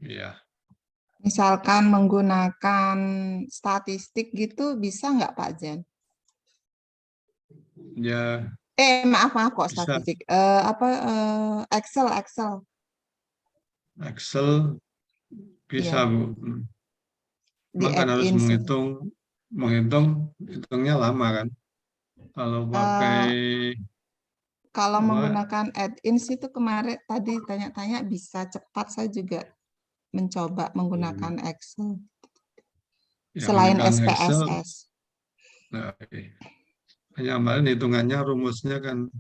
Ya. Misalkan menggunakan statistik gitu bisa nggak Pak Zen? Ya Maaf kok bisa. statistik. Excel. Excel bisa, Iya, Bu. di Cuma kan harus add-in. hitungnya lama kan. Kalau pakai Kalau apa? menggunakan add-ins itu kemarin tadi tanya-tanya bisa cepat, saya juga mencoba menggunakan Excel. Yang Selain menggunakan Excel, SPSS. nah, kemarin hitungannya rumusnya kan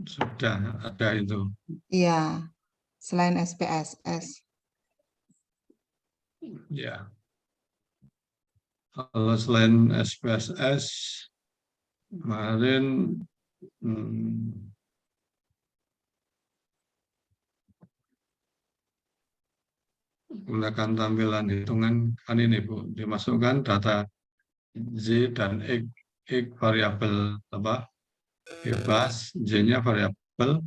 sudah ada itu. Iya, selain SPSS. Ya. Kalau selain SPSS, kemarin gunakan tampilan hitungan kan ini Bu, dimasukkan data Z dan X variabel apa? Bebas, J-nya variabel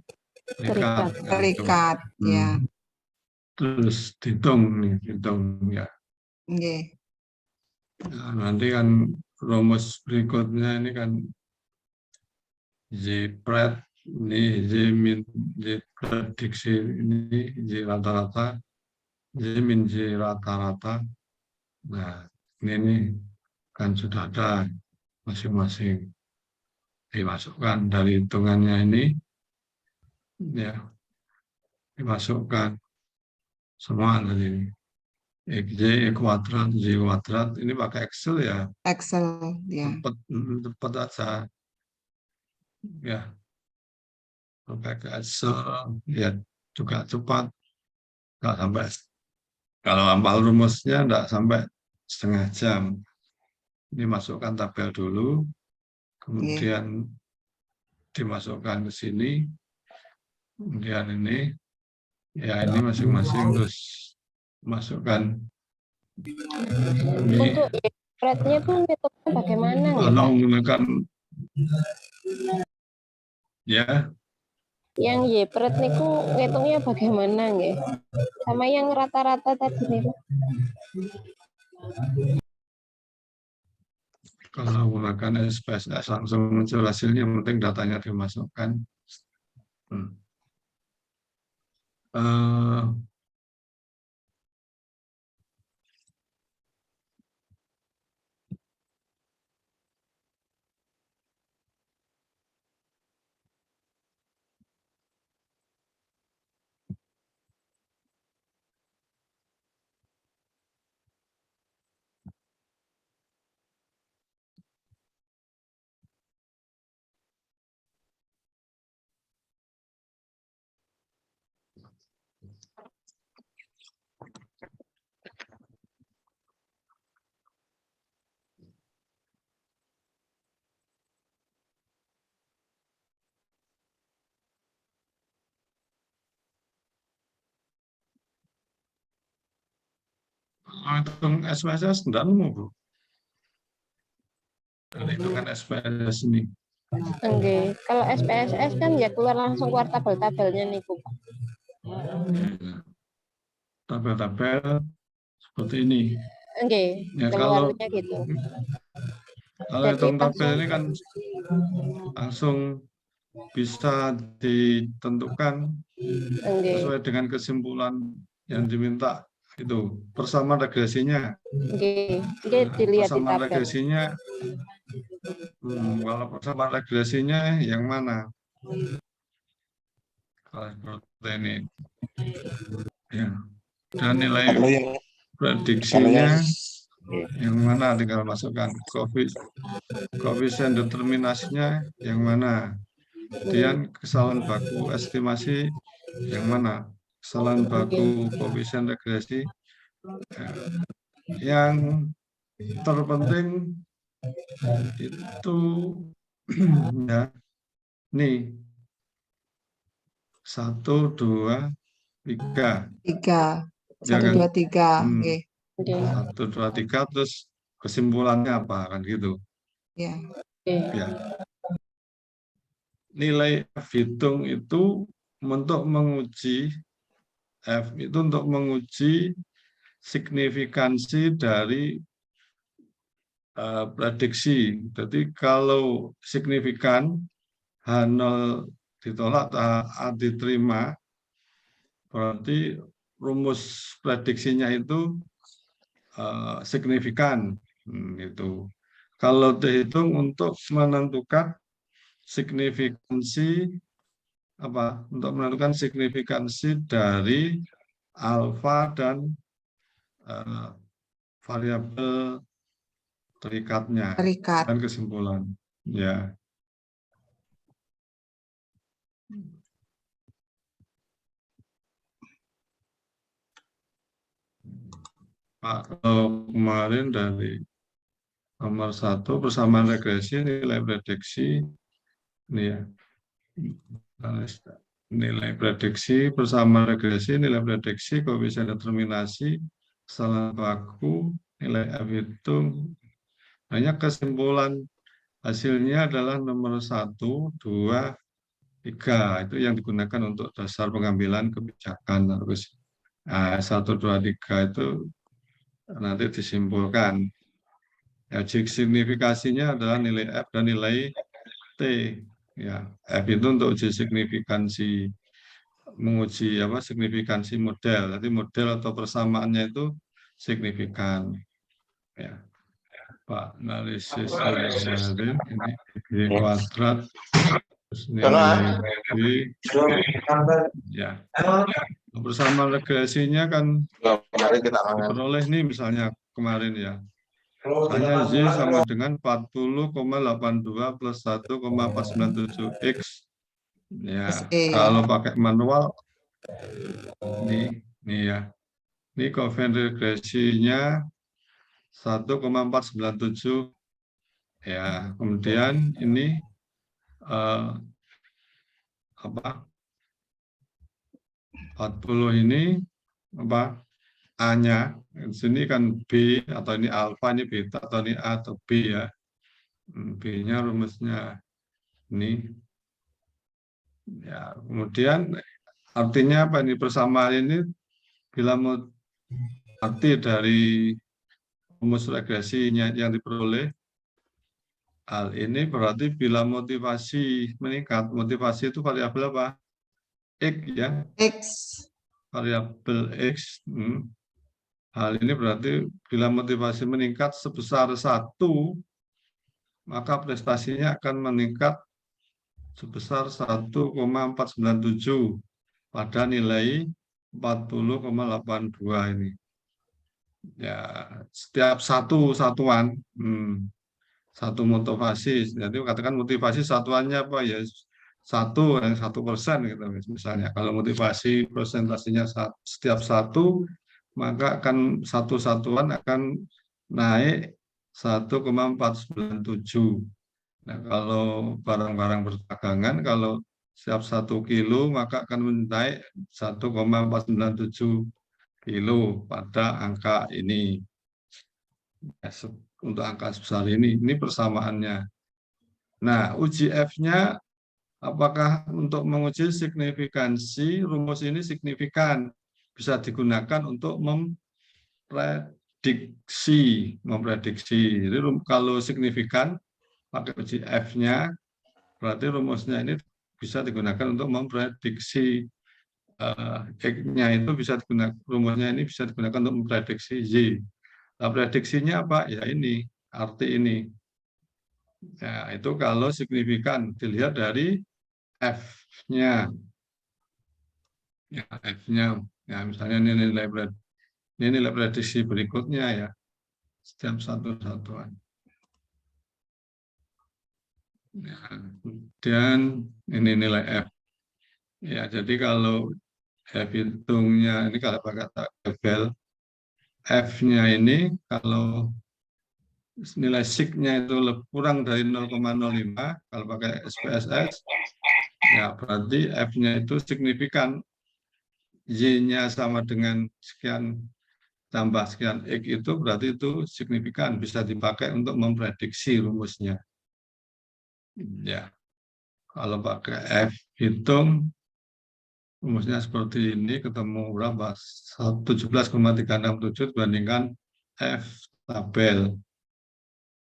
terikat kan itu. Terikat, ya. Terus hitung ya. Oke. Nah, nanti kan rumus berikutnya ini kan Z pred ini Z prediksi ini Z rata-rata, Z min Z rata-rata. Nah, ini kan sudah ada masing-masing dimasukkan dari hitungannya ini ya, dimasukkan semua dari XJ kuadrat Y kuadrat ini pakai Excel ya, Excel, ya. cepat aja ya, pakai Excel ya juga cepat, nggak sampai, kalau hafal rumusnya nggak sampai setengah jam. Ini masukkan tabel dulu, kemudian dimasukkan ke sini, kemudian ini ya ini masing-masing terus masukkan ini. Untuk spreadnya tuh metodenya bagaimana nih kalau Pak? menggunakan ya Yang Y-spread niku ngitungnya bagaimana nggih? Sama yang rata-rata tadi nih Pak. kalau menggunakan SPSS langsung muncul hasilnya, yang penting datanya dimasukkan. Uh, hitung SPSS enggak nemu Bu, hitungan SPSS ini. Oke, kalau SPSS kan ya keluar langsung keluar tabel-tabelnya nih Bu. Tabel-tabel seperti ini. Oke, Ya keluarnya gitu. kalau Jadi hitung tabel langsung ini kan langsung bisa ditentukan sesuai dengan kesimpulan yang diminta itu persamaan regresinya. Oke, dilihat di Persamaan tabel. regresinya, kalau persamaan regresinya yang mana? Kalau seperti ini, ya. Dan nilai prediksinya yang mana? Tinggal masukkan koefisien determinasinya yang mana? Kemudian kesalahan baku estimasi yang mana? Kesalahan baku koefisien regresi. Yang terpenting itu ya, nih 1, 2, 3. 3. Ya 1, kan? 2, 3. Oke. 1, 2, 3 terus kesimpulannya apa kan gitu. Ya. Ya. Nilai F hitung itu untuk menguji F itu untuk menguji signifikansi dari prediksi. Jadi kalau signifikan H0 ditolak atau A diterima, berarti rumus prediksinya itu signifikan. Itu. Kalau dihitung untuk menentukan signifikansi untuk menentukan signifikansi dari alfa dan variabel terikatnya Terikat. dan kesimpulan. Ya. Pak, kalau kemarin dari nomor 1 persamaan regresi nilai prediksi ini ya. Nilai prediksi persamaan regresi, nilai prediksi koefisien determinasi, kesalahan baku, nilai F itu hanya kesimpulan hasilnya adalah nomor 1, 2, 3. Itu yang digunakan untuk dasar pengambilan kebijakan. Terus 1, 2, 3 itu nanti disimpulkan. Ya, signifikasinya adalah nilai F dan nilai T. Ya, F itu untuk uji signifikansi, menguji signifikansi model. Jadi model atau persamaannya itu signifikan. Ya, Pak, analisis kemarin ini G kuadrat terus nilai B. Ya, persamaan regresinya kan diperoleh nih misalnya kemarin ya. Hanya Y sama dengan 40,82 plus 1,497 X. Ya, kalau pakai manual, nih ya. Ini koefisien regresinya 1,497. Ya, kemudian ini 40 ini A-nya, di sini kan B atau ini alfa, ini beta atau ini A atau B ya. B-nya rumusnya ini. Ya, kemudian artinya apa ini persamaan ini bila mau arti dari rumus regresinya yang diperoleh hal ini berarti bila motivasi meningkat, motivasi itu variabel apa? X ya. X. Variabel X. Hal ini berarti bila motivasi meningkat sebesar 1, maka prestasinya akan meningkat sebesar 1,497 pada nilai 40,82 ini. Ya, setiap satu satuan, satu motivasi. Jadi katakan motivasi satuannya apa ya? 1% gitu misalnya. Kalau motivasi presentasinya setiap 1, maka akan satu satuan akan naik 1,497. Nah, kalau barang-barang perdagangan, kalau setiap 1 kilo maka akan naik 1,497 kilo pada angka ini. Untuk angka sebesar ini persamaannya. Nah, uji F-nya apakah untuk menguji signifikansi rumus ini signifikan bisa digunakan untuk memprediksi. Jadi kalau signifikan pakai uji F-nya berarti rumusnya ini bisa digunakan untuk memprediksi X-nya itu bisa digunakan, rumusnya ini bisa digunakan untuk memprediksi Y. Nah, prediksinya apa? Ya ini, arti ini. Ya, itu kalau signifikan dilihat dari F-nya. Ya, F-nya. Ya, misalnya ini nilai prediksi berikutnya ya. Setiap satu satuan. Ya, dan ini nilai F. Ya, jadi kalau F hitungnya ini kalau pakai tabel F-nya ini kalau nilai sig-nya itu kurang dari 0,05 kalau pakai SPSS ya berarti F-nya itu signifikan, Y-nya sama dengan sekian tambah sekian X itu berarti itu signifikan, bisa dipakai untuk memprediksi rumusnya. Ya, kalau pakai F hitung rumusnya seperti ini, ketemu berapa? 17,367 dibandingkan F tabel.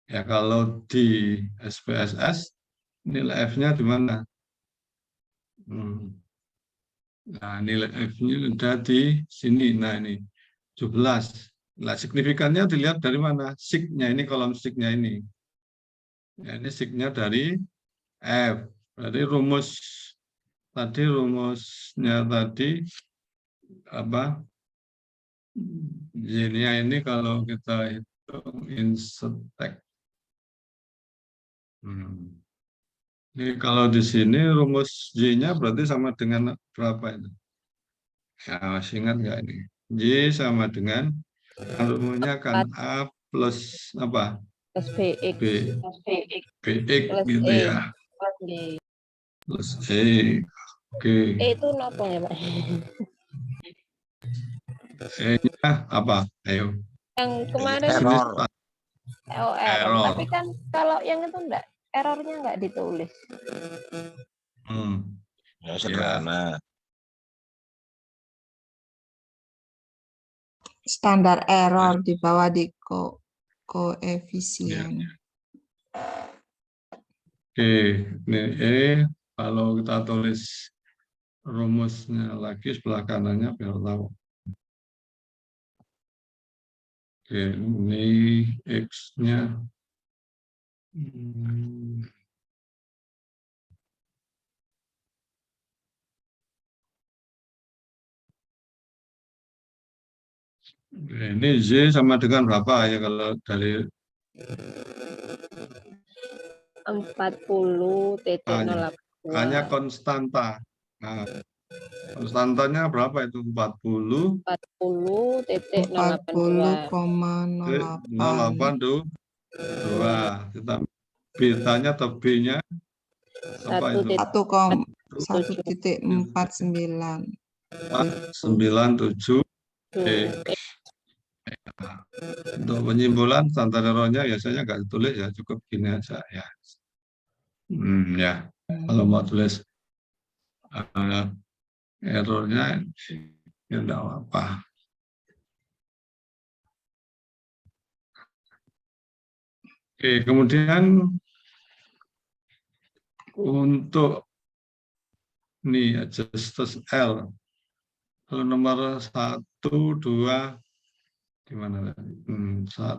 Ya, kalau di SPSS, nilai F-nya di mana? Nah, nilai F-nya ada di sini. Nah, ini 17. Nah, signifikannya dilihat dari mana? Sig-nya ini, kolom sig-nya ini. Ya, ini sig-nya dari F. Berarti rumusnya tadi apa? Y-nya ini kalau kita hitung insert tag. Ini kalau di sini rumus Y-nya berarti sama dengan berapa itu? Ya, masih ingat nggak ini? Y sama dengan rumusnya kan 4 A plus apa? plus BX B, BX plus gitu E. ya. Plus E. Oke. E itu nopo ya, Pak? E-nya apa? Ayo. Yang Ini kemarin Jenis error. error. Tapi error. kan kalau yang itu enggak, errornya enggak ditulis. Ya, Ya. sederhana. Standar error di bawah di koefisien. Oke, ini E. Kalau kita tulis rumusnya lagi sebelah kanannya biar tahu. Oke, ini X-nya. Ini Z sama dengan berapa ya kalau dari 40,082. hanya konstanta. Nah, konstantanya berapa itu? 40 40,082. 40,08. 0,82. Kita betanya atau B-nya apa itu? 1,49. 97 X. Untuk penyimpulan standar errornya biasanya nggak ditulis ya, cukup gini aja ya. Ya, kalau mau tulis errornya ya enggak apa. Oke, kemudian untuk ini adjusted L. Kalau nomor 1, 2 gimana tadi?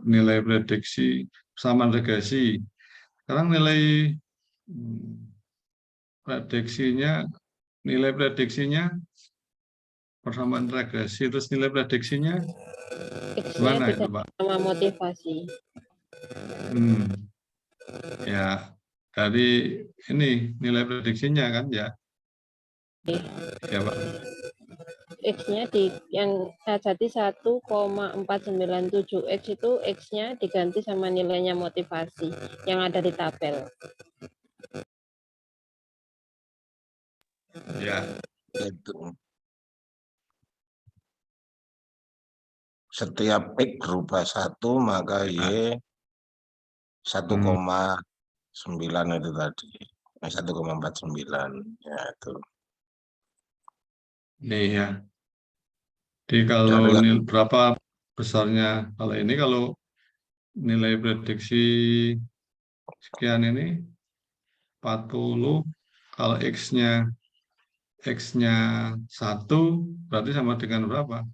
Nilai prediksi persamaan regresi. Sekarang nilai nilai prediksinya persamaan regresi, terus nilai prediksinya X-nya gimana itu, Pak? sama motivasi. Ya, dari ini nilai prediksinya kan ya. Ya, Pak. X-nya yang jadi 1,497 X itu X-nya diganti sama nilainya motivasi yang ada di tabel. Ya. Itu. Setiap X berubah 1, maka Y 1,9 itu tadi. 1,49. Ya, itu. Nih ya. Jadi kalau Dari berapa besarnya kalau ini, kalau nilai prediksi sekian ini 40, kalau X-nya 1 berarti sama dengan berapa?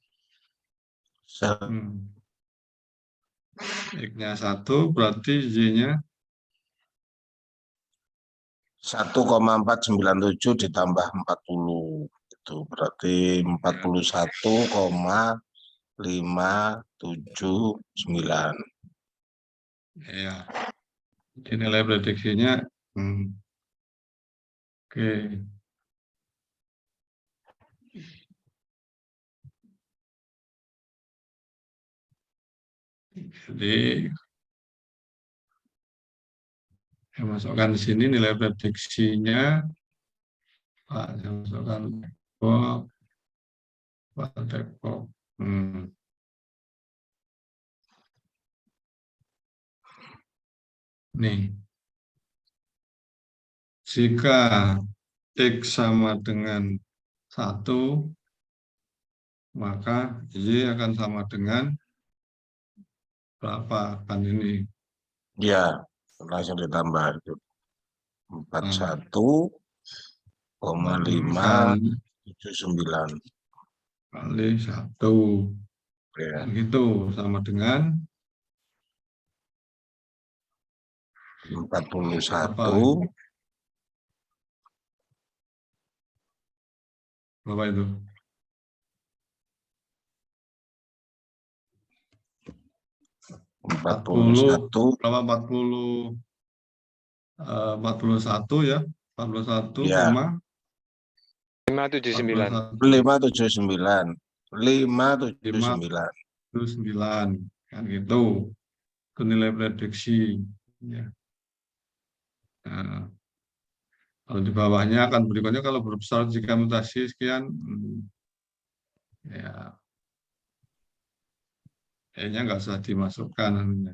X-nya 1 berarti Y-nya 1,497 ditambah 40. Itu berarti 41,579. ya. Jadi nilai prediksinya oke. Jadi saya masukkan di sini nilai prediksinya, Pak, saya masukkan Depok. Nih, jika X sama dengan 1, maka Y akan sama dengan berapa kan ini? Ya, langsung ditambah itu. 41,579. Kali 1. Ya, Kan gitu, sama dengan 41. berapa itu? 41. Berapa 41 ya? 41, Ya. 579. 579. 579. 579 kan gitu. Itu nilai prediksi ya. Nah, kalau di bawahnya akan berikutnya kalau berbesar jika mutasi sekian ya kayaknya nggak usah dimasukkan namanya.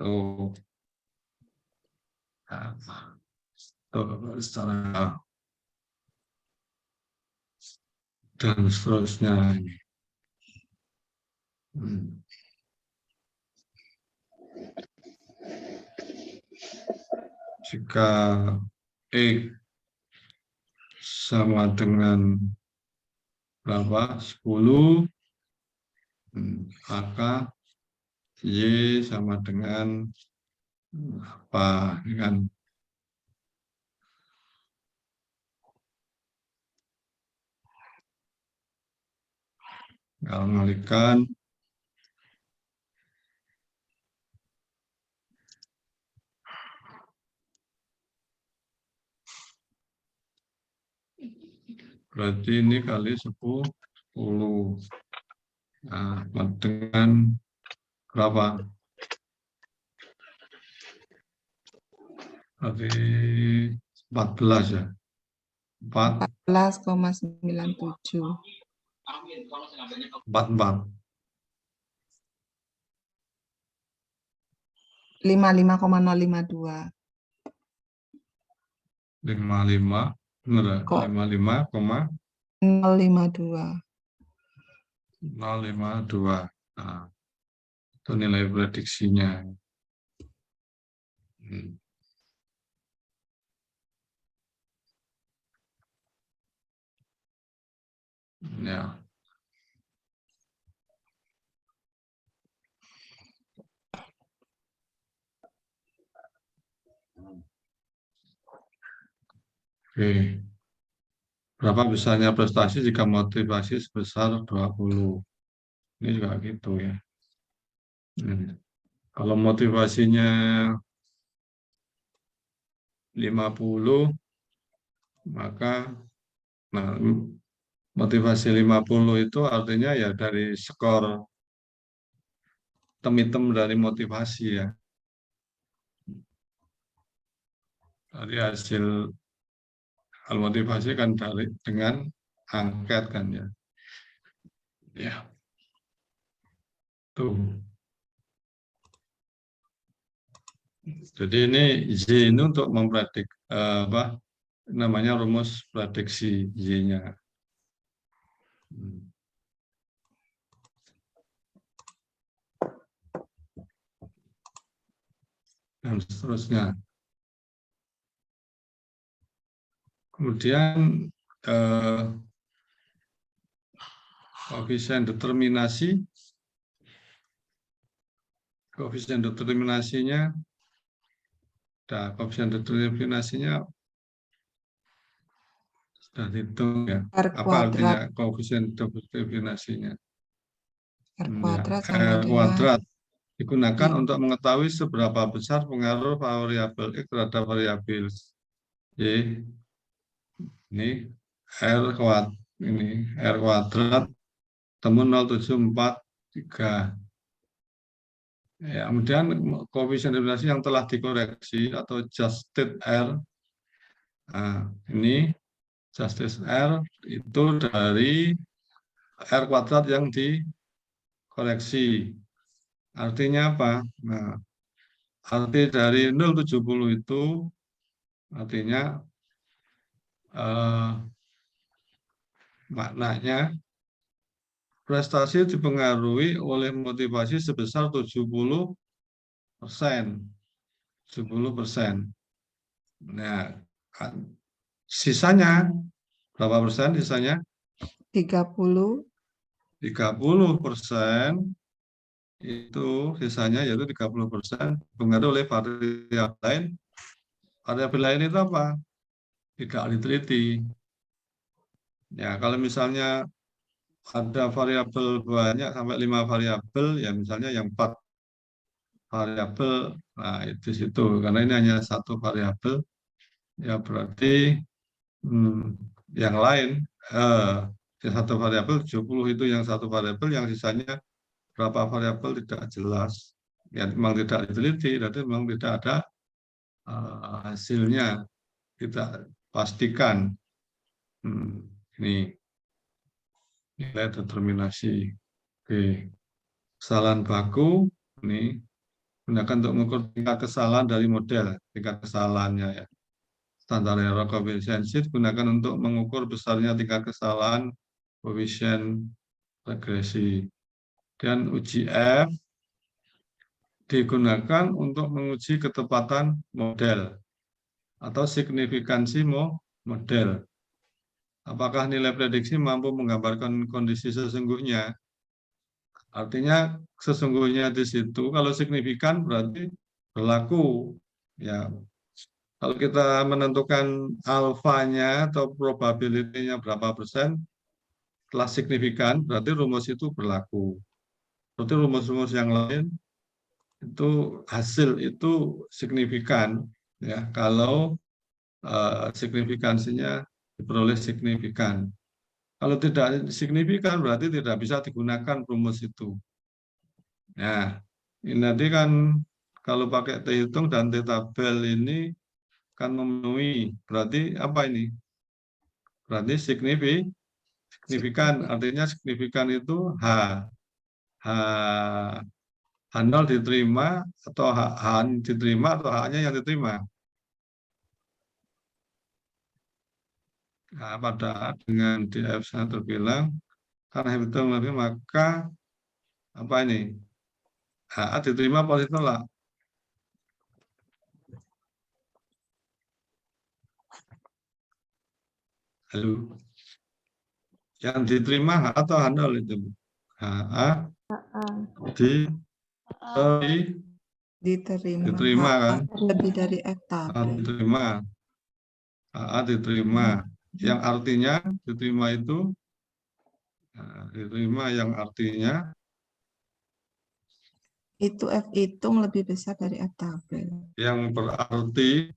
Tuh. Nah, tuh secara dan seterusnya. Jika X sama dengan berapa? 10, maka Y sama dengan apa? Dengan kalau mengalihkan berarti ini kali 10. Nah, dengan berapa? Berarti 14 ya. 14,97. 44. 55,052. 55, benar ya? Kok? 55,052. 052. Nah, itu nilai prediksinya. Ya. Oke. Berapa besarnya prestasi jika motivasi sebesar 20? Ini juga gitu ya. Kalau motivasinya 50, maka motivasi 50 itu artinya ya dari skor item dari motivasi ya. Dari hasil motivasi kan dari dengan angket kan ya. Ya. Tuh. Jadi ini Z ini untuk mempredik apa namanya rumus prediksi Y-nya. Dan seterusnya. Kemudian koefisien determinasinya, koefisien determinasinya sudah dihitung ya. R Apa artinya kuadrat. koefisien determinasinya? R kuadrat sama R dengan kuadrat digunakan Y. untuk mengetahui seberapa besar pengaruh variabel X terhadap variabel Y. Ini R kuadrat temu 0,743. Ya, kemudian koefisien determinasi yang telah dikoreksi atau adjusted R. Nah, ini adjusted R itu dari R kuadrat yang dikoreksi. Artinya apa? Nah, arti dari 0,70 itu artinya maknanya prestasi dipengaruhi oleh motivasi sebesar 70%. 70%. Nah, sisanya berapa persen? Sisanya 30. 30% itu sisanya yaitu 30% dipengaruhi oleh variabel lain. Variabel lain itu apa? Tidak diteliti. Ya, kalau misalnya ada variabel banyak sampai 5 variabel, ya misalnya yang 4 variabel, nah itu situ. Karena ini hanya satu variabel, ya berarti yang lain, yang satu variabel 70 itu yang satu variabel, yang sisanya berapa variabel tidak jelas. Ya memang tidak diteliti, berarti memang tidak ada hasilnya, kita pastikan. Ini nilai determinasi. Oke. Kesalahan baku ini gunakan untuk mengukur tingkat kesalahan dari model, tingkat kesalahannya ya. Standar error koefisiensi digunakan untuk mengukur besarnya tingkat kesalahan koefisien regresi. Dan uji F digunakan untuk menguji ketepatan model atau signifikansi model. Apakah nilai prediksi mampu menggambarkan kondisi sesungguhnya? Artinya sesungguhnya di situ kalau signifikan berarti berlaku. Ya, kalau kita menentukan alfanya atau probability-nya berapa persen, setelah signifikan berarti rumus itu berlaku. Berarti rumus-rumus yang lain itu hasil itu signifikan. Ya, kalau signifikansinya diperoleh signifikan. Kalau tidak signifikan berarti tidak bisa digunakan rumus itu. Nah, ini nanti kan kalau pakai T hitung dan T tabel ini kan memenuhi. Berarti apa ini? Berarti signifikan. Artinya signifikan itu H0 diterima atau H diterima atau H-nya yang diterima. Nah, pada dengan DF1 terbilang karena itu lebih maka apa ini? HA diterima atau ditolak? Halo. Yang diterima HA atau H0 itu? HA diterima kan? Lebih dari F HA tabel. diterima. HA diterima. Yang artinya diterima itu diterima yang artinya Itu F hitung lebih besar dari F tabel. yang berarti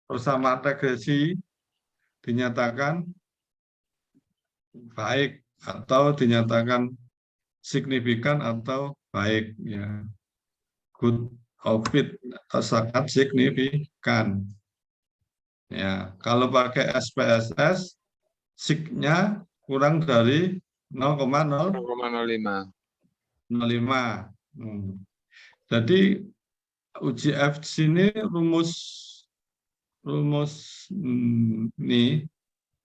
persamaan regresi dinyatakan baik atau dinyatakan signifikan atau baik ya. Good outfit atau sangat signifikan. Ya, kalau pakai SPSS sig-nya kurang dari 0,05. Jadi uji F sini rumus ini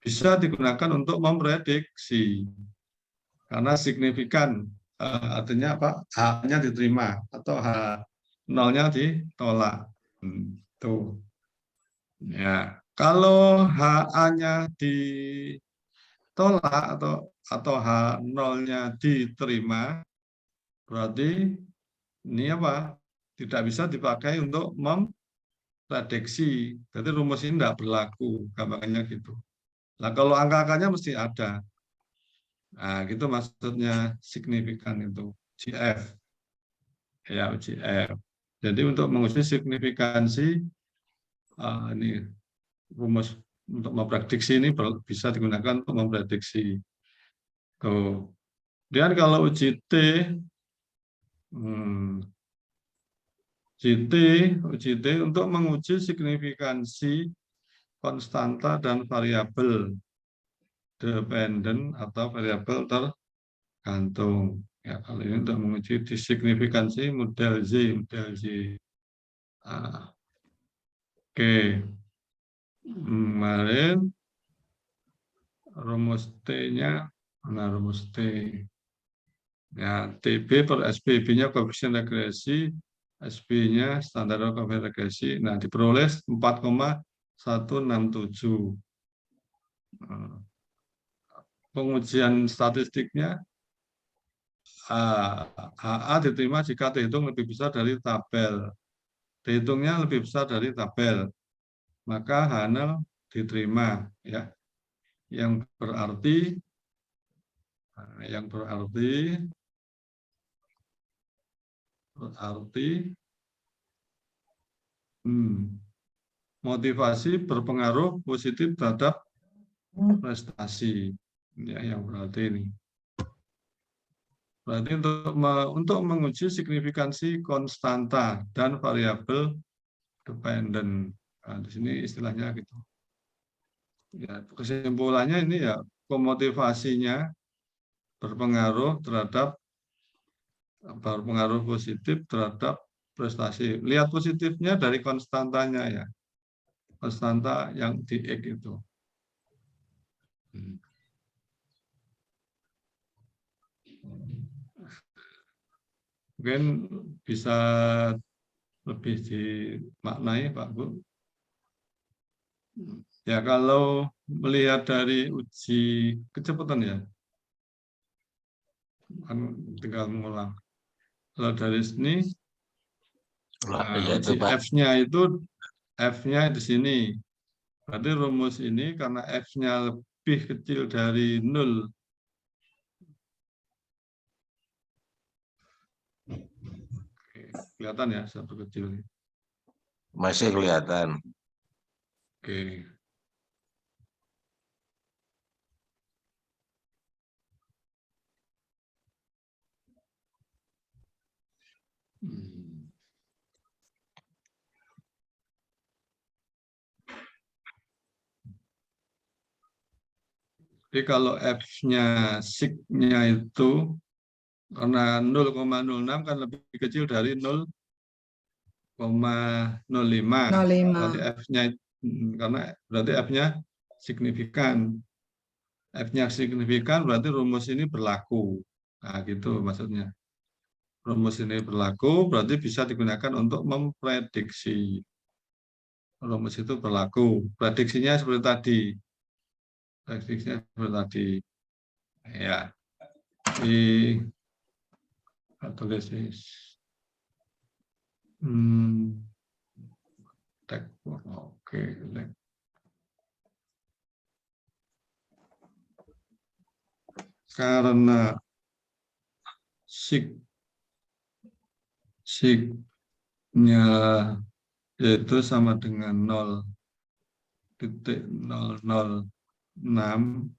bisa digunakan untuk memprediksi karena signifikan artinya apa? H-nya diterima atau H0-nya ditolak. Tuh. Ya, kalau HA-nya ditolak atau H0-nya diterima, berarti ini apa? Tidak bisa dipakai untuk memprediksi. Jadi rumus ini tidak berlaku, gampangannya gitu. Nah, kalau angka-angkanya mesti ada. Nah, gitu maksudnya signifikan itu, GF. Ya, GF. Jadi untuk menguji signifikansi, ini rumus untuk memprediksi ini bisa digunakan untuk memprediksi. Tuh. Dan kalau uji T, uji T untuk menguji signifikansi konstanta dan variabel dependen atau variabel tergantung. Ya, kali ini untuk menguji signifikansi model Z. Oke. Kemarin rumus T-nya, mana rumus T? Ya, TB per SPB-nya koefisien regresi, SB-nya standar koefisien regresi. Nah, diperoleh 4,167. Pengujian statistiknya, HA diterima jika dihitung lebih besar dari tabel. Dihitungnya lebih besar dari tabel, maka H0 diterima, ya. Yang berarti motivasi berpengaruh positif terhadap prestasi, ya, yang berarti ini. Berarti untuk menguji signifikansi konstanta dan variabel dependen. Nah, di sini istilahnya gitu. Ya, kesimpulannya ini ya, pemotivasinya berpengaruh positif terhadap prestasi. Lihat positifnya dari konstantanya, ya. Konstanta yang di X itu. Mungkin bisa lebih dimaknai, Pak Bu. Ya, kalau melihat dari uji kecepatan, ya, kan tinggal mengulang. Kalau dari sini, uji F-nya di sini. Berarti rumus ini karena F-nya lebih kecil dari 0. Oke, kelihatan ya, satu kecil. Masih kelihatan. Oke. Jadi kalau F-nya, sig-nya itu karena 0,06 kan lebih kecil dari 0,05. 05. Berarti F-nya berarti F-nya signifikan. F-nya signifikan berarti rumus ini berlaku. Nah, gitu maksudnya. Rumus ini berlaku berarti bisa digunakan untuk memprediksi. Rumus itu berlaku. Prediksinya seperti tadi. Prediksinya seperti tadi. Ya. Tulis oke. Karena sig-nya yaitu sama dengan 0,006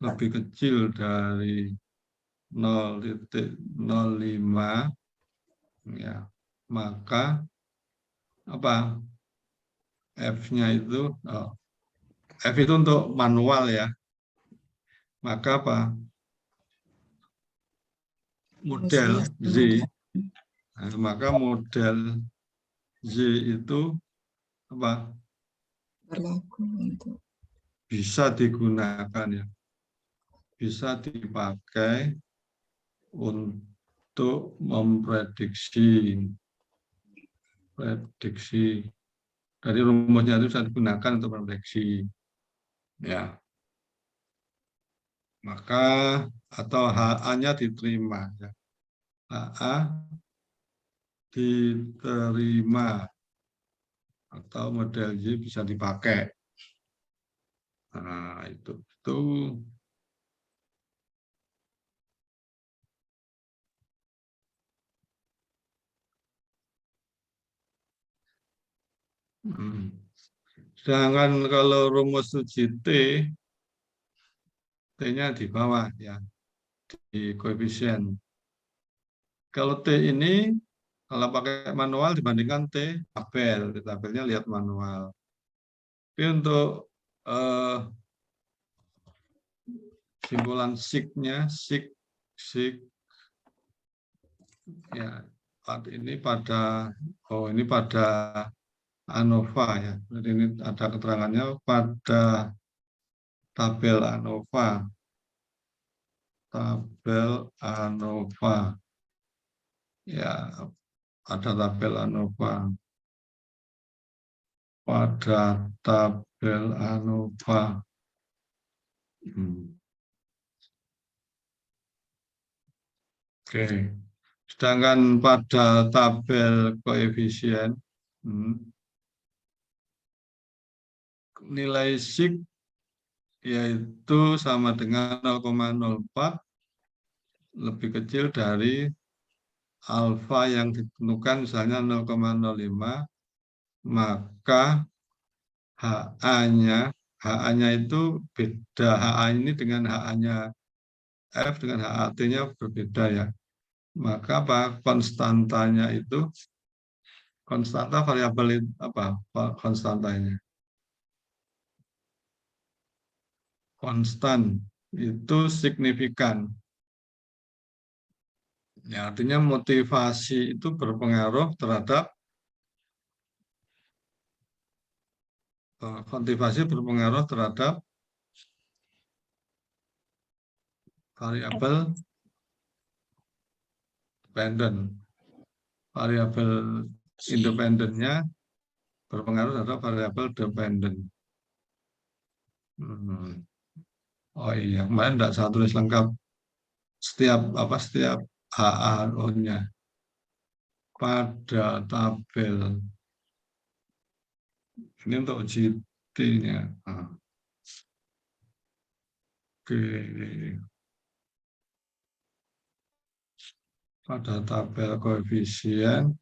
lebih kecil dari 0,05, ya, maka apa? F-nya itu F itu untuk manual, ya. Maka apa? Model Z. Nah, maka model Z itu apa? Berlaku untuk Bisa digunakan, ya. Bisa dipakai untuk memprediksi. Dari rumusnya itu bisa digunakan untuk memprediksi, ya. Maka atau HA-nya diterima, ya. HA diterima atau model Y bisa dipakai. Nah, itu. Sedangkan kalau rumus uji T-nya di bawah, ya, di koefisien. Kalau T ini, kalau pakai manual dibandingkan tabel, di tabelnya lihat manual. Tapi untuk simpulan sig-nya, ya, ini pada ANOVA, ya. Jadi ini ada keterangannya pada tabel ANOVA. Tabel ANOVA. Ya, ada tabel ANOVA. Pada tabel ANOVA. Oke. Sedangkan pada tabel koefisien, nilai sig yaitu sama dengan 0,04 lebih kecil dari alfa yang ditentukan misalnya 0,05, maka HA-nya itu beda. HA ini dengan HA-nya F dengan HAT-nya berbeda ya. Maka apa? Konstantanya itu, konstanta variabel apa? Konstantanya. Konstan itu signifikan. Ya, artinya motivasi itu berpengaruh terhadap variabel dependent. Variabel independennya berpengaruh terhadap variabel dependent. Oh iya, kemarin tidak saya tulis lengkap setiap HA-nya pada tabel. Ini untuk GT-nya. Oke. Pada tabel koefisien,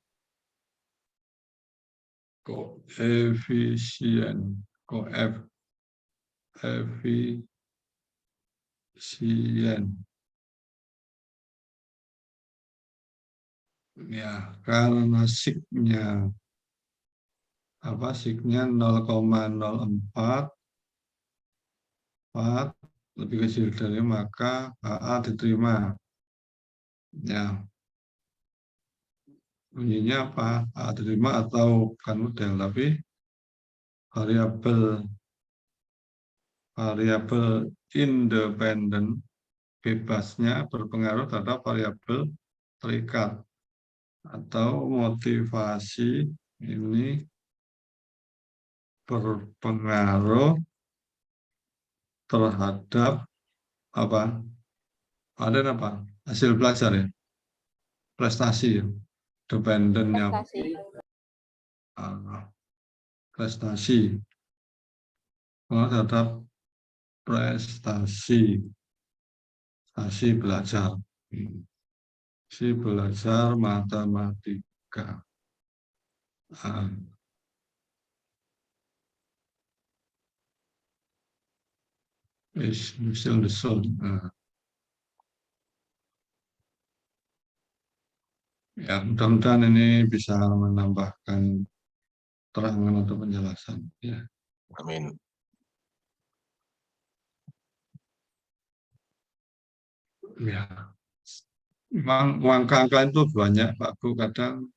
ya, karena signya 0,04 lebih kecil dari, maka HA diterima. Ya, bunyinya apa? HA diterima atau bukan model, tapi variabel independen bebasnya berpengaruh terhadap variabel terikat, atau motivasi ini berpengaruh terhadap hasil belajar ya, prestasi ya, dependennya prestasi terhadap prestasi belajar matematika. Ya, mudah-mudahan ini bisa menambahkan terangan atau penjelasan. Ya. Amin. Ya, memang angka-angka itu banyak, Pak Bu. Kadang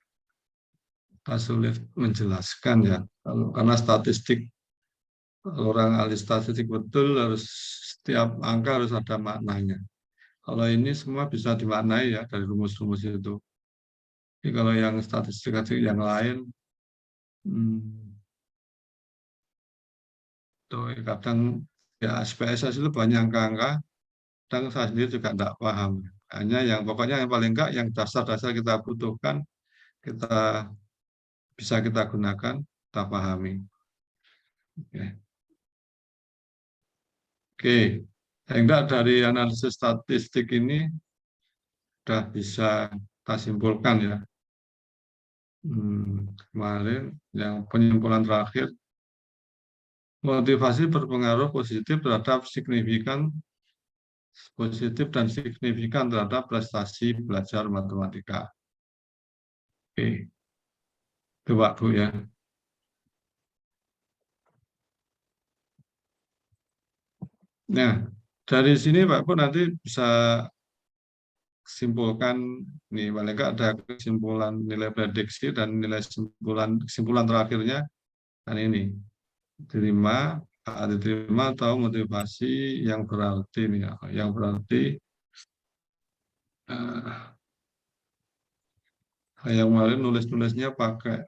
kita sulit menjelaskan ya, karena statistik, orang ahli statistik betul harus setiap angka harus ada maknanya. Kalau ini semua bisa dimaknai ya dari rumus-rumus itu. Jadi kalau yang statistik yang lain, kadang ya SPSS itu banyak angka-angka, kadang saya sendiri juga tidak paham. Hanya pokoknya yang paling enggak yang dasar-dasar kita butuhkan, bisa kita gunakan, kita pahami. Oke. Sehingga dari analisis statistik ini sudah bisa kita simpulkan ya. Kemarin yang penyimpulan terakhir, motivasi berpengaruh positif dan signifikan terhadap prestasi belajar matematika. Oke, itu Pak Bu ya. Nah, dari sini Pak Bu nanti bisa simpulkan nih, paling nggak ada kesimpulan nilai prediksi dan nilai kesimpulan terakhirnya kan ini. Diterima diterima atau motivasi yang berarti nih, yang berarti yang kemarin nulis-nulisnya pakai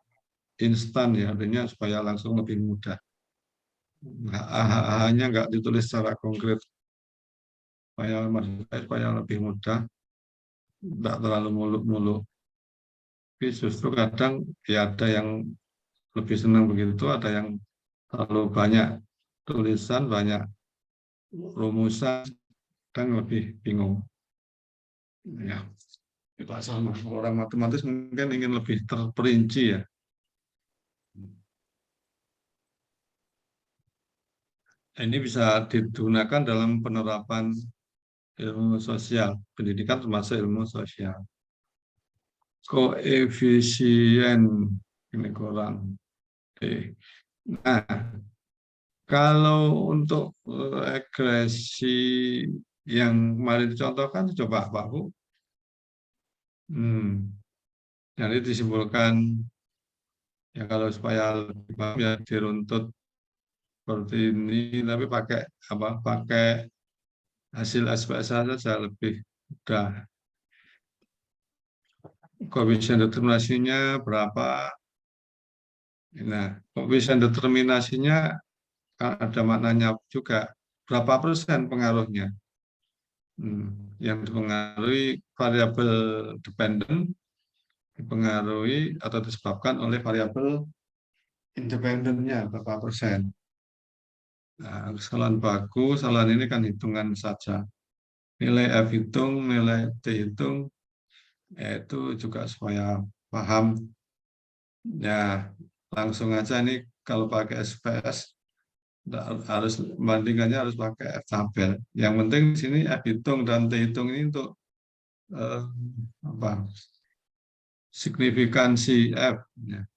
instan ya, artinya supaya langsung lebih mudah. Hanya nggak ditulis secara konkret supaya lebih mudah, nggak terlalu muluk-muluk. Tapi justru kadang ya ada yang lebih senang begitu, ada yang terlalu banyak tulisan, banyak rumusan, kadang lebih bingung. Ya, itu sama. Orang matematis mungkin ingin lebih terperinci ya. Ini bisa digunakan dalam penerapan ilmu sosial, pendidikan termasuk ilmu sosial. Koefisien ini kurang. Oke. Nah, kalau untuk regresi yang kemarin dicontohkan, coba Pak Bu. Jadi disimpulkan ya kalau supaya lebih paham ya diruntut seperti ini, tapi pakai apa? Pakai hasil SPSS saja lebih mudah. Koefisien determinasinya berapa? Nah, koefisien determinasinya ada maknanya juga. Berapa persen pengaruhnya? Yang dipengaruhi variabel dependen, dipengaruhi atau disebabkan oleh variabel independennya berapa persen. Nah, kesalahan baku, kesalahan ini kan hitungan saja. Nilai F hitung, nilai T hitung, itu juga supaya paham. Ya, langsung aja nih kalau pakai SPS, harus membandingkannya harus pakai F tabel. Yang penting di sini F hitung dan T hitung ini untuk apa? Signifikansi F. Ya.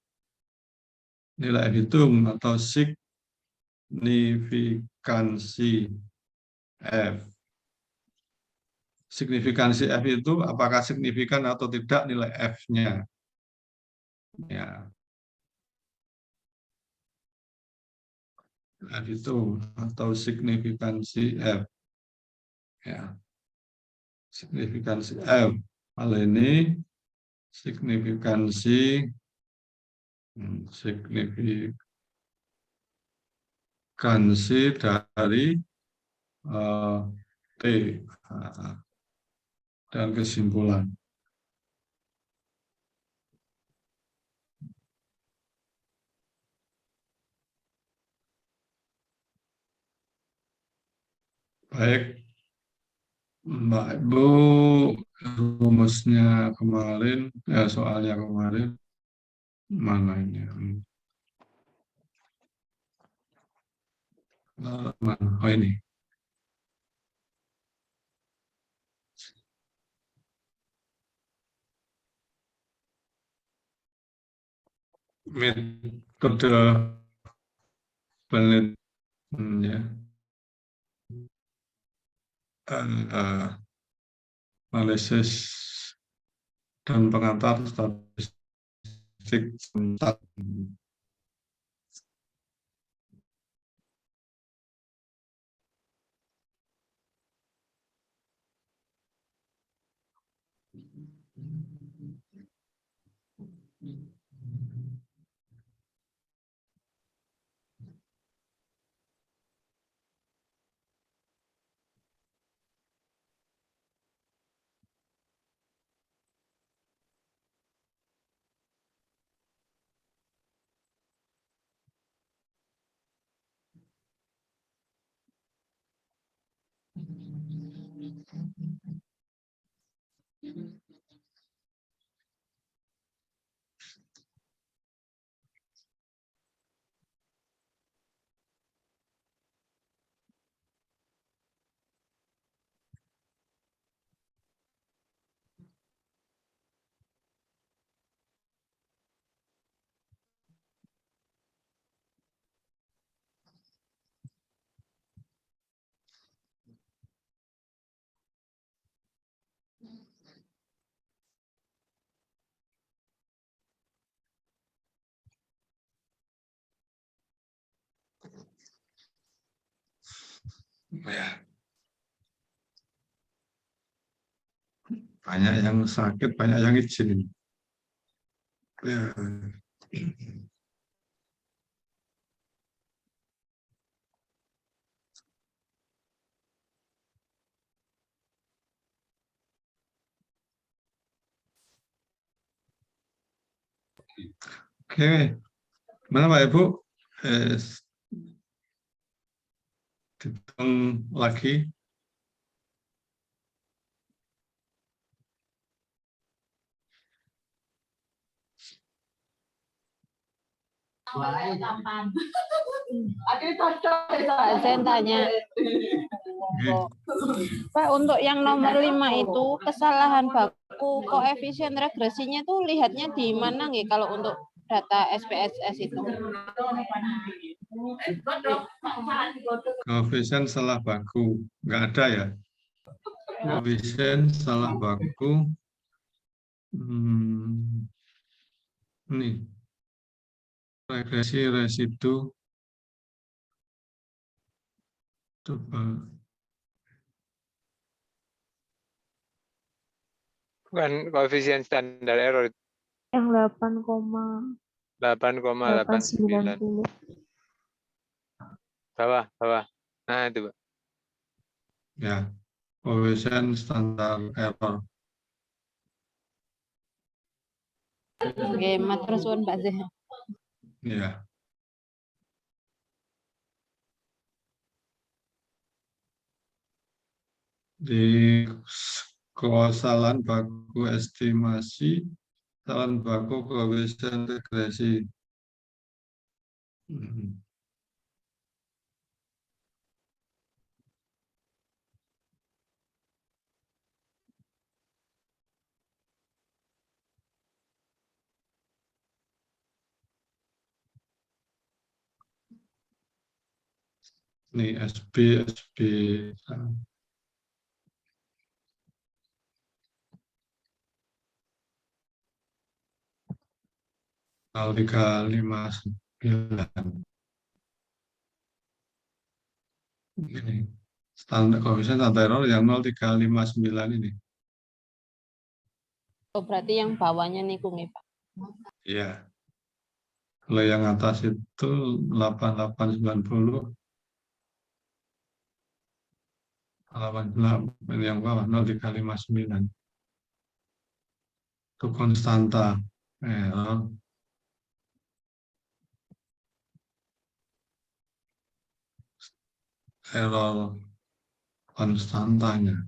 Nilai F hitung atau signifikansi F. Signifikansi F itu apakah signifikan atau tidak nilai F-nya. Ya. F itu atau signifikansi F. Ya. Signifikansi F. Hal ini signifikansi dari T dan kesimpulan. Baik, Mbak Ibu, rumusnya kemarin, soalnya kemarin, mana ini? Oh ini. Metode penelitiannya, analisis dan pengantar statistik. Ya, banyak yang sakit, banyak yang izin ini. Ya. Oke, mana Pak Ibu? Eh, Dihitung lagi. Pak Zen tanya, Oke. Pak, untuk yang nomor 5 itu kesalahan baku koefisien regresinya tuh lihatnya di mana nggih kalau untuk data SPSS itu? Koefisien salah baku, nggak ada ya? Koefisien salah baku, ini regresi residu, coba Bukan koefisien standar error Yang 8,890. 8,890. Bawah. Nah, itu, Pak. ya, koefisien standar error. Oke, matur suwun Pak Zen. Ya. Di kesalahan baku estimasi, kesalahan baku koefisien regresi. Ini SB. 0359. Ini standar koefisien standar error yang 0359 ini. Oh, berarti yang bawahnya nih nggih, Pak. Iya. Kalau yang atas itu 8890, 88, yang bawah 0359. Itu konstanta error. Error konstantanya.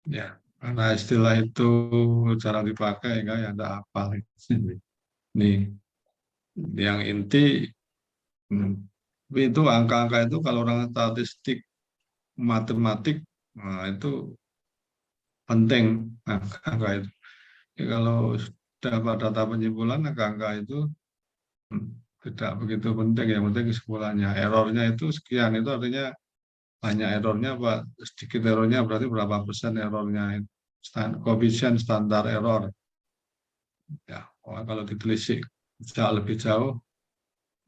Ya, karena istilah itu cara dipakai enggak ya enggak apa. Nih, yang inti itu angka-angka itu kalau orang statistik matematik, nah itu penting angka itu. Ya, kalau dapat data penyimpulan angka-angka itu tidak begitu penting. Yang penting kesimpulannya. Errornya itu sekian, itu artinya banyak errornya apa sedikit errornya, berarti berapa persen errornya. Koefisien standar error. Ya, kalau ditelisik lebih jauh,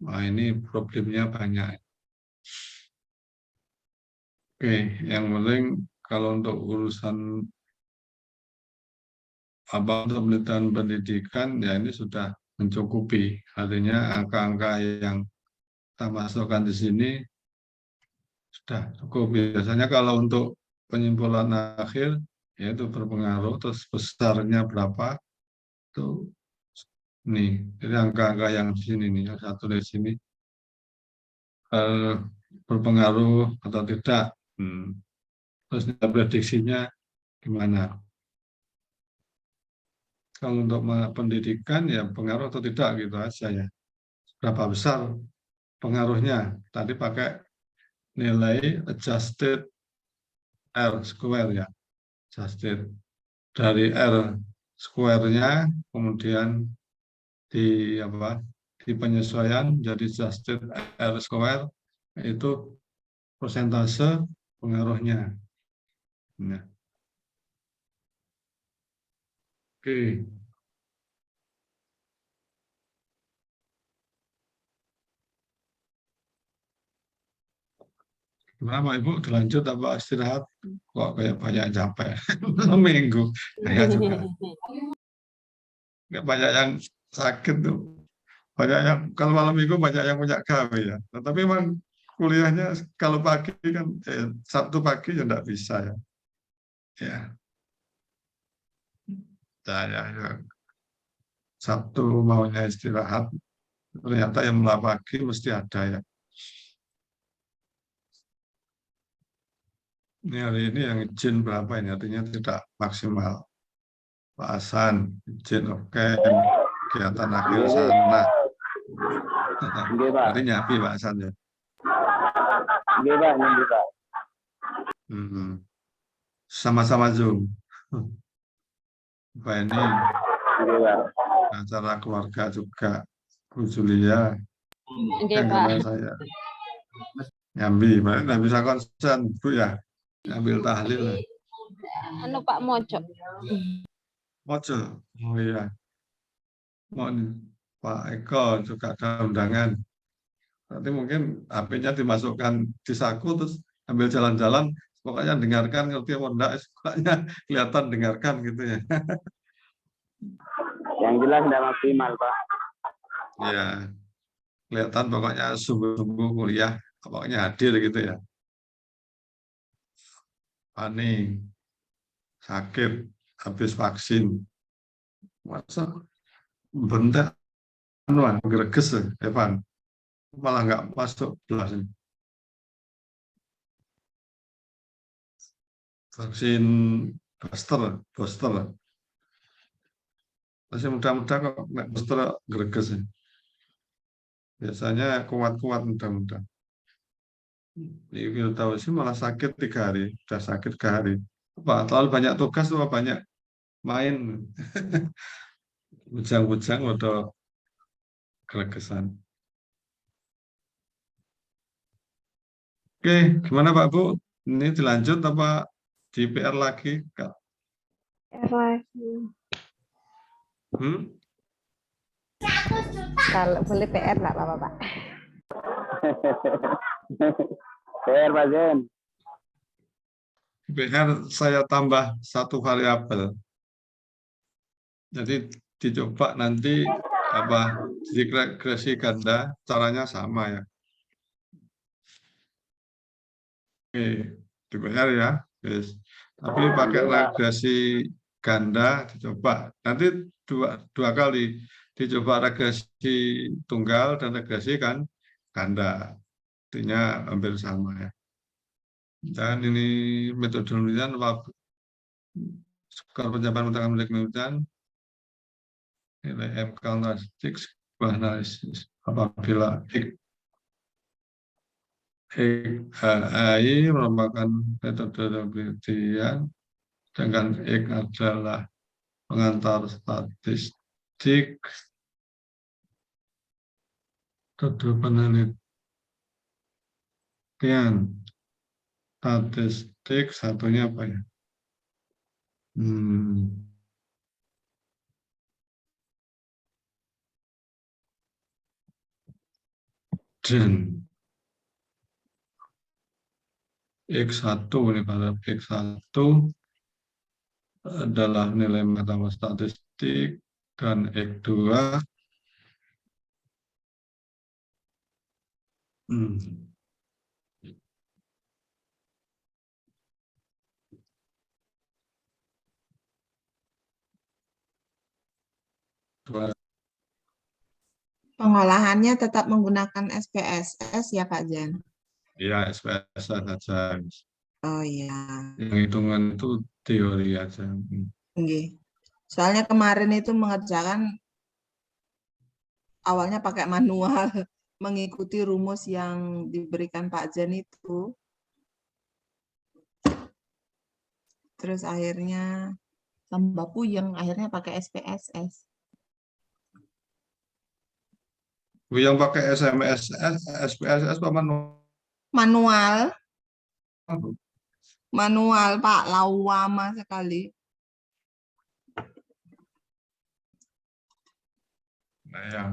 nah ini problemnya banyak. Oke, yang penting kalau untuk urusan apa untuk pendidikan ya ini sudah mencukupi. Artinya angka-angka yang kita masukkan di sini sudah cukup. Biasanya kalau untuk penyimpulan akhir yaitu berpengaruh, terus besarnya berapa itu nih. Jadi angka-angka yang di sini nih, yang satu di sini berpengaruh atau tidak. Terus prediksinya gimana? Kalau untuk pendidikan ya pengaruh atau tidak gitu aja ya. Berapa besar pengaruhnya? Tadi pakai nilai adjusted R square ya. Adjusted dari R square-nya kemudian di apa? Di penyesuaian jadi adjusted R square itu persentase pengaruhnya. Nah. Oke. Gimana Pak Ibu, dilanjut apa istirahat? Kok kayak banyak yang capek? Minggu. Saya juga. Nggak banyak yang sakit tuh. Banyak yang, kalau malam minggu banyak yang punya gawe ya. Nah, tapi memang kuliahnya kalau pagi kan, Sabtu pagi ya nggak bisa ya. Ya, ya. Sabtu maunya istirahat, ternyata yang malam pagi mesti ada ya. Ini hari ini yang izin berapa ini? Artinya tidak maksimal. Pak Hasan, izin oke, kegiatan akhir sana. Berarti nyapi Pak Hasan ya. Hmm. Sama-sama Zoom. Pak ini acara keluarga juga. Bu Julia, Oke, yang Pak. kena saya. Nyambi, berarti nggak bisa konsen Bu ya. Ambil tahlil lah. Anu Pak Mojo. Mojo, oh iya. Mohon Pak Eko juga ada undangan. Nanti mungkin HP-nya dimasukkan di saku terus ambil jalan-jalan, pokoknya dengarkan, ngerti apa enggak, pokoknya kelihatan dengarkan gitu ya. Yang jelas tidak maksimal, Pak. Ya, kelihatan pokoknya sungguh-sungguh kuliah, pokoknya hadir gitu ya. Panik, sakit, habis vaksin. Masa bentek, greges ya, Evan. Malah nggak masuk kelas ini. Vaksin booster. Masih muda-muda kok nggak booster greges ya. Biasanya kuat-kuat muda-muda. Ini tahu sih malah sakit 3 hari, udah sakit 3 hari. Apa terlalu banyak tugas atau banyak main? Bujang-bujang atau gregesan. Oke, gimana Pak Bu? Ini dilanjut apa di PR lagi, Kak? lagi. Hmm? Kalau boleh PR nggak apa-apa, Pak. PR, Pak Zen. PR saya tambah 1 variabel. Jadi dicoba nanti apa regresi ganda caranya sama ya. Oke, di PR ya. Yes. Tapi pakai regresi ganda dicoba. Nanti dua kali dicoba regresi tunggal dan regresi kan ganda. Artinya hampir sama ya. Dan ini metode penelitian skor pencapaian menggunakan metode penelitian nilai M karakteristik sebuah analisis apabila AI merupakan metode penelitian dengan X adalah pengantar statistik metode penelitian statistik satunya apa ya? Dan X1 ini pada X1 adalah nilai matematika statistik dan X2 Pengolahannya tetap menggunakan SPSS ya Kak Jan? ya SPSS saja. Oh iya. Yang hitungan itu teori aja. Nggih. Soalnya kemarin itu mengerjakan awalnya pakai manual, mengikuti rumus yang diberikan Pak Jan itu. Terus akhirnya tambah puyeng, akhirnya pakai SPSS. Yang pakai SMS, SPSS apa Manual, manual Pak, lama sekali. Nah, ya.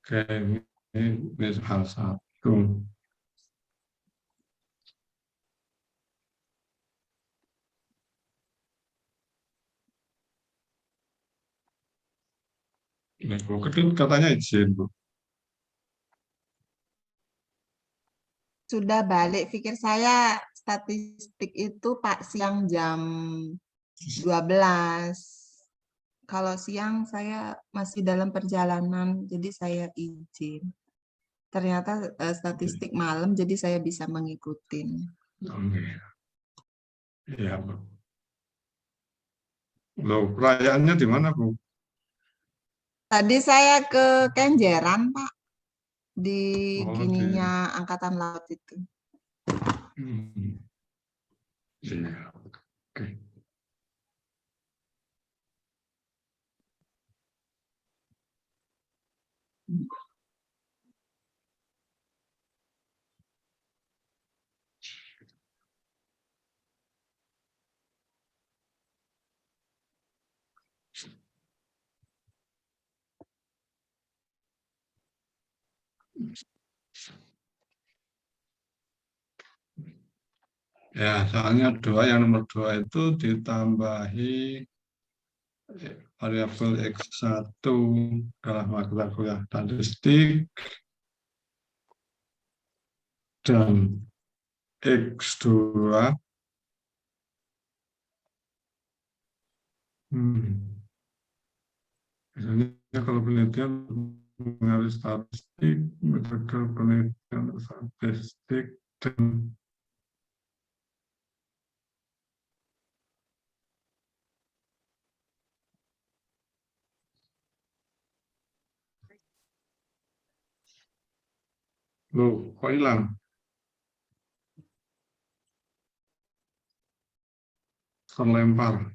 Oke, ini hal satu. Ini Bu Ketut katanya izin, Bu. Sudah balik pikir saya statistik itu Pak siang jam 12. Kalau siang saya masih dalam perjalanan, jadi saya izin. Ternyata statistik malam, jadi saya bisa mengikuti. Oke. Iya, Bu. Loh, perayaannya di mana, Bu? Tadi saya ke Kenjeran, Pak, di Oh, gininya Angkatan Laut itu. Iya, oke. Ya, soalnya yang nomor 2 itu ditambahi variabel X1 dalam mata kuliah statistik dan X2 biasanya kalau penelitian mengenai statistik, metode penelitian statistik dan loh, kok hilang? Terlempar.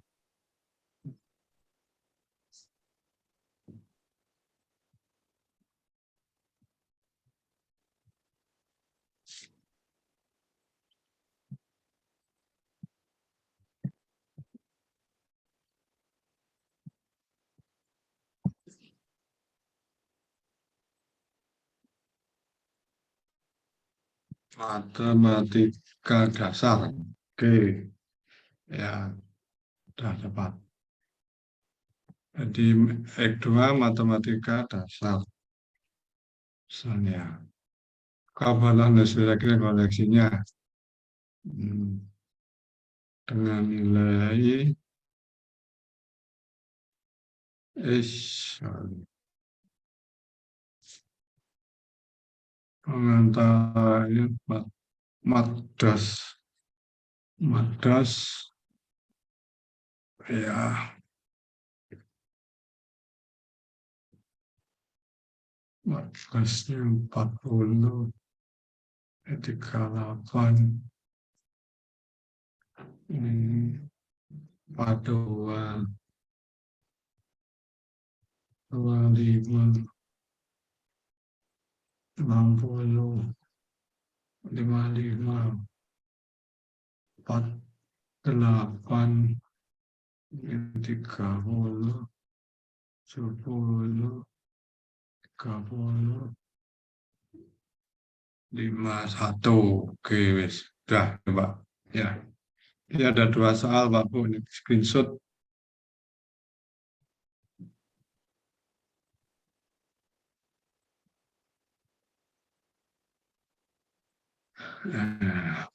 Matematika dasar. Oke, ya, sudah dapat. Jadi X2 matematika dasar. Misalnya, kabalah kira-kira koleksinya dengan nilai pengantaranya Madas ya Madasnya 40 38 ini 42 25 60 55 48 30 10 30 51. Oke, wes. Sudah, Pak. Ya. Ini ada 2 soal, Pak Bu. Ini screenshot. Nah,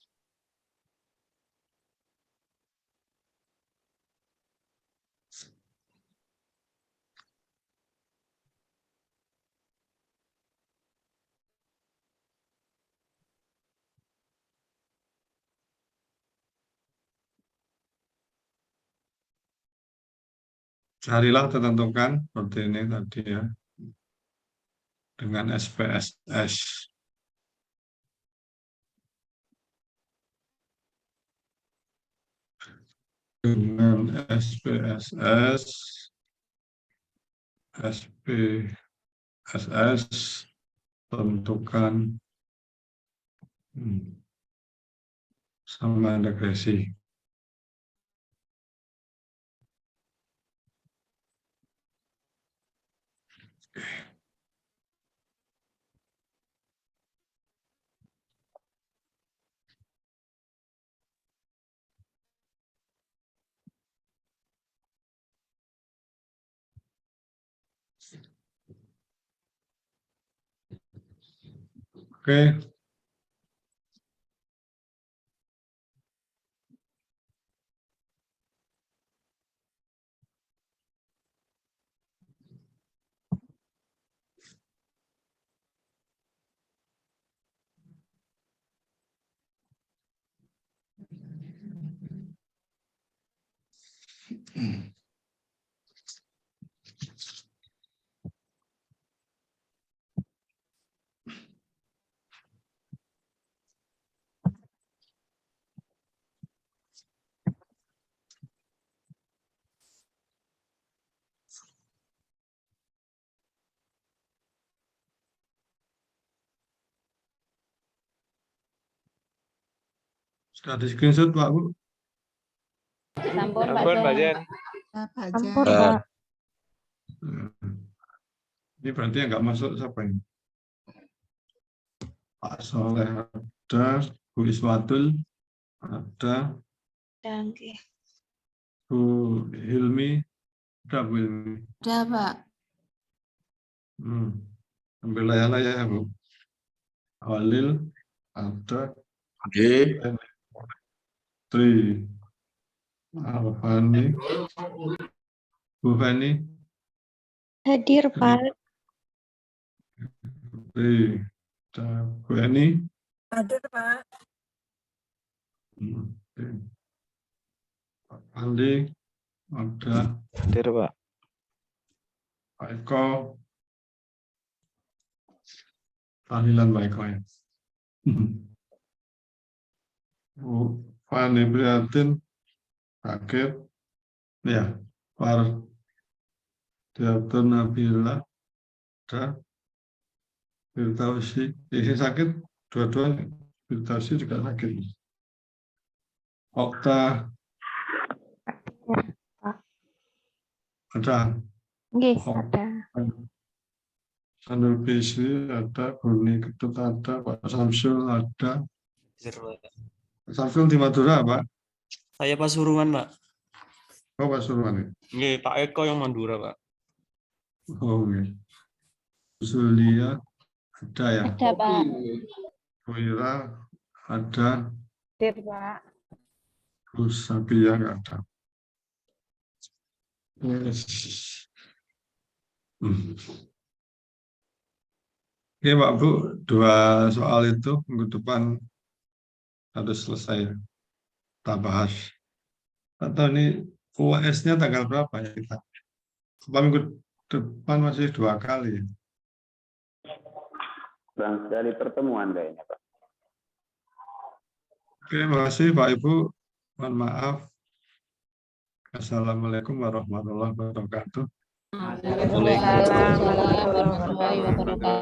carilah tentukan seperti ini tadi ya. Dengan SPSS. Dengan SPSS, SP SS tentukan sama regresi. Oke. Sudah di screenshot Pak Bu? Sampun Pak Ampun, Mbak Jen. Jen. Pak Ampun, Jen. Pak. Ini berarti yang nggak masuk siapa ini? Pak Soleh ada, Bu Iswatul ada, Oke. Bu Hilmi ada, Bu Hilmi. Ada Pak. Ambil layar-layar ya Bu. Halil ada, Oke. Tri, Alfani, Bu Feni, Hadir, Pak. Tri, ada Bu Eni. Hadir, Pak. Oke. Pak Andi ada, Hadir, Pak. Pak Eko, tahlilan Pak Eko ya. Bu Fani Prihatin, kaget, ya, Par Diatur Nabila, ada, Firtausi, ini sakit, dua-duanya, Firtausi juga sakit. Okta, ada, Nggih, ada. Sanul Bisri ada, Buni Ketut ada, Pak Samsul ada. Pak Samsul di Madura, Pak? Saya Pasuruan, Pak. Oh, Pak Surwan. Nggih, Pak Eko yang Madura, Pak. Oh, oke. Zulia ada ya? Ada Pak. Bu Ira ada, Hadir, Pak. Bu Sabia nggak ada. Yes. Oke Pak Bu, 2 soal itu minggu depan harus selesai kita bahas. Atau ini UAS-nya tanggal berapa ya kita? Minggu depan masih 2 kali. Bang, dari pertemuan kayaknya, Pak. Oke, makasih Pak Ibu. Mohon maaf. Assalamualaikum warahmatullahi wabarakatuh. Waalaikumsalam warahmatullahi wabarakatuh.